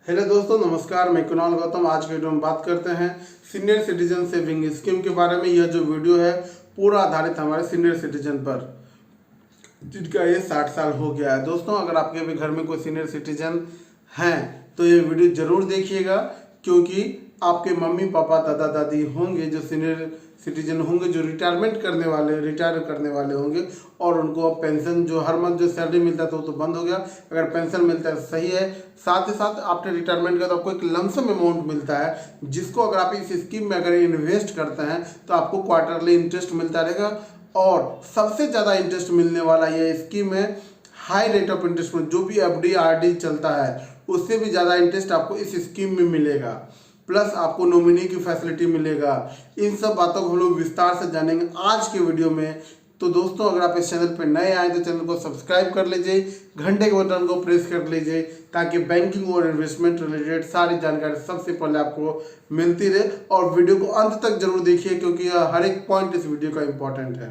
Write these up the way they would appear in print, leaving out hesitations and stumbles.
Hello दोस्तों, नमस्कार। मैं कुणाल गौतम। आज के वीडियो में बात करते हैं सीनियर सिटीजन सेविंग स्कीम के बारे में। यह जो वीडियो है पूरा आधारित हमारे सीनियर सिटीजन पर, जिनका ये 60 साल हो गया है। दोस्तों, अगर आपके भी घर में कोई सीनियर सिटीजन हैं तो ये वीडियो ज़रूर देखिएगा, क्योंकि आपके मम्मी पापा दादा दादी होंगे जो सीनियर सिटीजन होंगे, जो रिटायर करने वाले होंगे, और उनको अब पेंशन जो हर मंथ जो सैलरी मिलता था वो तो बंद हो गया। अगर पेंशन मिलता है सही है। साथ ही साथ आपने रिटायरमेंट का तो आपको एक लमसम अमाउंट मिलता है, जिसको अगर आप इस स्कीम में अगर इन्वेस्ट करते हैं तो आपको क्वार्टरली इंटरेस्ट मिलता रहेगा। और सबसे ज़्यादा इंटरेस्ट मिलने वाला ये स्कीम है हाई रेट ऑफ इंटरेस्ट में। जो भी एफडी आरडी चलता है उससे भी ज़्यादा इंटरेस्ट आपको इस स्कीम में मिलेगा, प्लस आपको नॉमिनी की फैसिलिटी मिलेगा। इन सब बातों को हम लोग विस्तार से जानेंगे आज के वीडियो में। तो दोस्तों, अगर आप इस चैनल पर नए आए तो चैनल को सब्सक्राइब कर लीजिए, घंटे के बटन को प्रेस कर लीजिए, ताकि बैंकिंग और इन्वेस्टमेंट रिलेटेड सारी जानकारी सबसे पहले आपको मिलती रहे। और वीडियो को अंत तक जरूर देखिए, क्योंकि हर एक पॉइंट इस वीडियो का इम्पोर्टेंट है।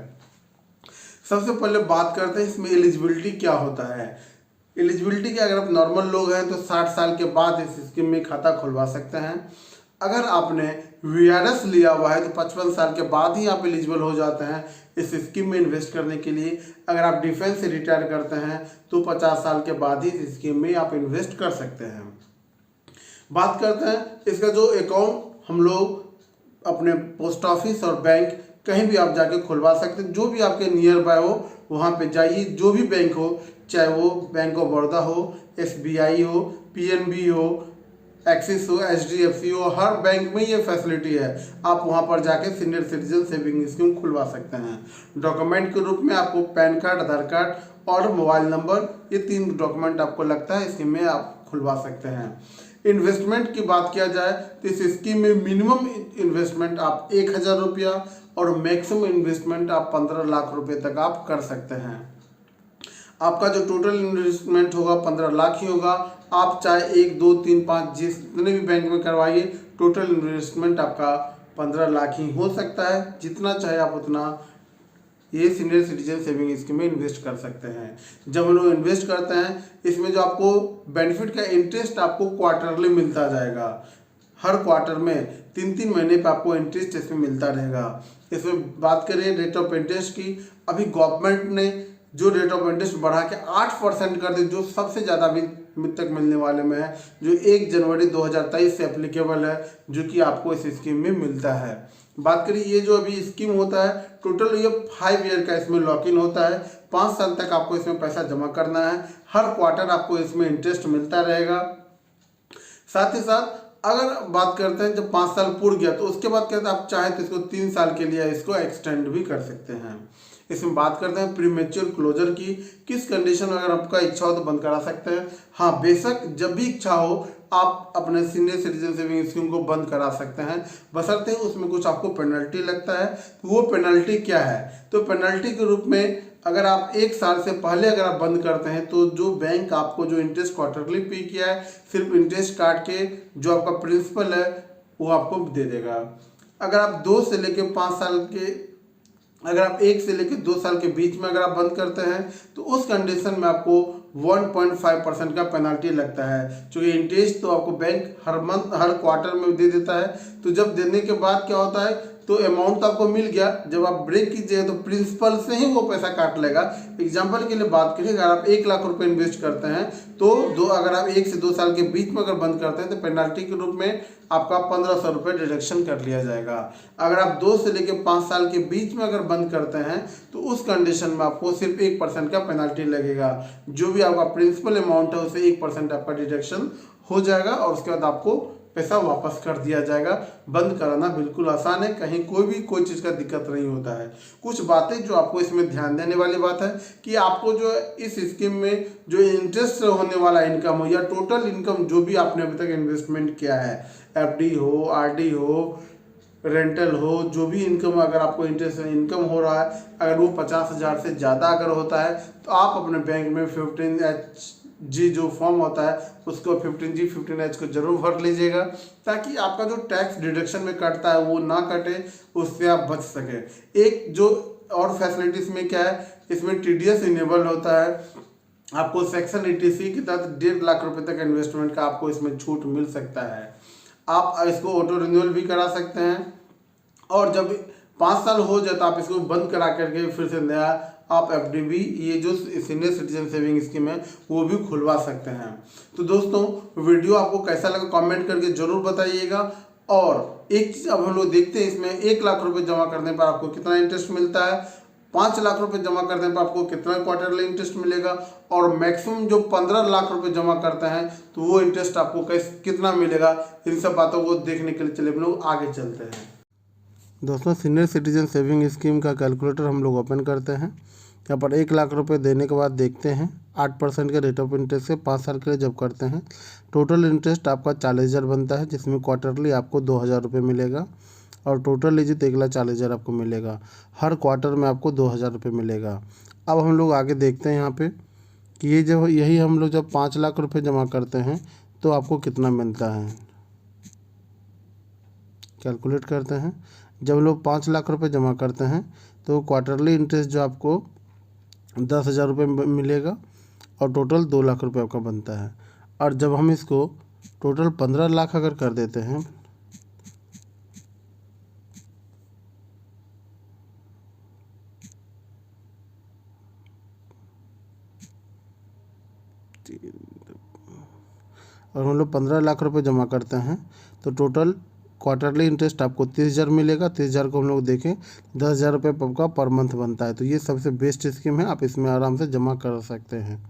सबसे पहले बात करते हैं इसमें एलिजिबिलिटी क्या होता है। एलिजिबिलिटी के अगर आप नॉर्मल लोग हैं तो 60 साल के बाद इस स्कीम में खाता खुलवा सकते हैं। अगर आपने वीआरएस लिया हुआ है तो 55 साल के बाद ही आप एलिजिबल हो जाते हैं इस स्कीम में इन्वेस्ट करने के लिए। अगर आप डिफेंस से रिटायर करते हैं तो 50 साल के बाद ही इस स्कीम में आप इन्वेस्ट कर सकते हैं। बात करते हैं इसका जो अकाउंट हम लोग अपने पोस्ट ऑफिस और बैंक कहीं भी आप जाके खुलवा सकते हैं। जो भी आपके नियर बाय हो वहाँ पे जाइए, जो भी बैंक हो, चाहे वो बैंक ऑफ बड़ौदा हो, एसबीआई हो, पीएनबी हो, एक्सिस हो, एचडीएफसी हो, हर बैंक में ये फैसिलिटी है। आप वहाँ पर जाके सीनियर सिटीजन सेविंग स्कीम खुलवा सकते हैं। डॉक्यूमेंट के रूप में आपको पैन कार्ड, आधार कार्ड और मोबाइल नंबर, ये 3 डॉक्यूमेंट आपको लगता है स्कीम में आप खुलवा सकते हैं। इन्वेस्टमेंट की बात किया जाए तो इस स्कीम में मिनिमम इन्वेस्टमेंट आप 1000 रुपया और मैक्सिमम इन्वेस्टमेंट आप 15 लाख रुपए तक आप कर सकते हैं। आपका जो टोटल इन्वेस्टमेंट होगा 15 लाख ही होगा। आप चाहे 1, 2, 3, 5 जितने भी बैंक में करवाइए, टोटल इन्वेस्टमेंट आपका 15 लाख ही हो सकता है। जितना चाहे आप उतना ये सीनियर सिटीजन सेविंग स्कीम में इन्वेस्ट कर सकते हैं। जब हम लोग इन्वेस्ट करते हैं इसमें जो आपको बेनिफिट का इंटरेस्ट आपको क्वार्टरली मिलता जाएगा। हर क्वार्टर में 3-3 महीने पे आपको इंटरेस्ट इसमें मिलता रहेगा। इसमें बात करें रेट ऑफ इंटरेस्ट की, अभी गवर्नमेंट ने जो रेट ऑफ इंटरेस्ट बढ़ा के 8% कर दी, जो सबसे ज़्यादा अभी तक मिलने वाले में है, जो 1 जनवरी 2023 से एप्लीकेबल है, जो कि आपको इस स्कीम में मिलता है। बात करिए ये जो अभी स्कीम होता है, टोटल ये 5 ईयर का इसमें लॉक इन होता है। 5 साल तक आपको इसमें पैसा जमा करना है। हर क्वार्टर आपको इसमें इंटरेस्ट मिलता रहेगा। साथ ही साथ अगर बात करते हैं जब 5 साल पूर्ण गया तो उसके बाद कहते हैं आप चाहे तो इसको 3 साल के लिए इसको एक्सटेंड भी कर सकते हैं। इसमें बात करते हैं प्रीमेच्योर क्लोजर की, किस कंडीशन में अगर आपका इच्छा हो तो बंद करा सकते हैं। हाँ, बेशक जब भी इच्छा हो आप अपने सीनियर सिटीजन सेविंग स्कीम को बंद करा सकते हैं, बशर्ते उसमें कुछ आपको पेनल्टी लगता है। तो वो पेनल्टी क्या है? तो पेनल्टी के रूप में अगर आप 1 साल से पहले अगर आप बंद करते हैं तो जो बैंक आपको जो इंटरेस्ट क्वार्टरली पे किया है, सिर्फ इंटरेस्ट काट के जो आपका प्रिंसिपल है वो आपको दे देगा। अगर आप 2 से लेकर 5 साल के, अगर आप 1 से लेकर 2 साल के बीच में अगर आप बंद करते हैं तो उस कंडीशन में आपको 1.5% का पेनल्टी लगता है। क्योंकि इंटरेस्ट तो आपको बैंक हर मंथ हर क्वार्टर में दे देता है। तो जब देने के बाद क्या होता है, तो अमाउंट तो आपको मिल गया, जब आप ब्रेक कीजिएगा तो प्रिंसिपल से ही वो पैसा काट लेगा। एग्जांपल के लिए बात करिए, अगर आप 1 लाख रुपए इन्वेस्ट करते हैं तो अगर आप 1 से 2 साल के बीच में अगर बंद करते हैं तो पेनल्टी के रूप में आपका 1500 रुपये डिडक्शन कर लिया जाएगा। अगर आप 2 से लेकर 5 साल के बीच में अगर बंद करते हैं तो उस कंडीशन में आपको सिर्फ 1% का पेनल्टी लगेगा। जो भी आपका प्रिंसिपल अमाउंट है उसे 1% आपका डिडक्शन हो जाएगा और उसके बाद आपको पैसा वापस कर दिया जाएगा। बंद कराना बिल्कुल आसान है, कहीं कोई चीज़ का दिक्कत नहीं होता है। कुछ बातें जो आपको इसमें ध्यान देने वाली बात है कि आपको जो इस स्कीम में जो इंटरेस्ट होने वाला इनकम हो या टोटल इनकम जो भी आपने अभी तक इन्वेस्टमेंट किया है, एफडी हो, आरडी हो, रेंटल हो, जो भी इनकम अगर आपको इंटरेस्ट इनकम हो रहा है, अगर वो 50,000 से ज़्यादा अगर होता है तो आप अपने बैंक में 15G जो फॉर्म होता है उसको 15G 15H को जरूर भर लीजिएगा, ताकि आपका जो टैक्स डिडक्शन में कटता है वो ना कटे, उससे आप बच सके। एक जो और फैसिलिटीज में क्या है, इसमें TDS इनेबल होता है। आपको सेक्शन 80C के तहत 1.5 लाख रुपए तक इन्वेस्टमेंट का आपको इसमें छूट मिल सकता है। आप इसको ऑटो रिन्यूअल भी करा सकते हैं और जब 5 साल हो जाए तो आप इसको बंद करा करके फिर से नया आप एफडी भी, ये जो सीनियर सिटीजन सेविंग स्कीम है वो भी खुलवा सकते हैं। तो दोस्तों वीडियो आपको कैसा लगा कमेंट करके जरूर बताइएगा। और एक चीज़ अब हम लोग देखते हैं इसमें 1 लाख रुपए जमा करने पर आपको कितना इंटरेस्ट मिलता है, 5 लाख रुपए जमा करने पर आपको कितना क्वार्टरली इंटरेस्ट मिलेगा, और मैक्सिमम जो 15 लाख रुपए जमा करते हैं तो वो इंटरेस्ट आपको कितना मिलेगा। इन सब बातों को देखने के लिए चलिए हम लोग आगे चलते हैं। दोस्तों सीनियर सिटीजन सेविंग स्कीम का कैलकुलेटर हम लोग ओपन करते हैं। यहाँ पर 1 लाख रुपए देने के बाद देखते हैं 8% के रेट ऑफ इंटरेस्ट से 5 साल के लिए जब करते हैं टोटल इंटरेस्ट आपका 40,000 बनता है, जिसमें क्वार्टरली आपको 2,000 रुपये मिलेगा और टोटल लीजिए तो 1,40,000 आपको मिलेगा। हर क्वार्टर में आपको 2,000 रुपये मिलेगा। अब हम लोग आगे देखते हैं यहाँ पे कि ये जब यही हम लोग जब 5 लाख रुपये जमा करते हैं तो आपको कितना मिलता है, कैलकुलेट करते हैं। जब लोग 5 लाख रुपए जमा करते हैं तो क्वार्टरली इंटरेस्ट जो आपको 10,000 रुपये मिलेगा और टोटल 2 लाख रुपए आपका बनता है। और जब हम इसको टोटल 15 लाख अगर कर देते हैं और हम लोग 15 लाख रुपए जमा करते हैं तो टोटल क्वार्टरली इंटरेस्ट आपको 30,000 मिलेगा। 30,000 को हम लोग देखें 10,000 रुपये का पर मंथ बनता है। तो ये सबसे बेस्ट स्कीम है, आप इसमें आराम से जमा कर सकते हैं।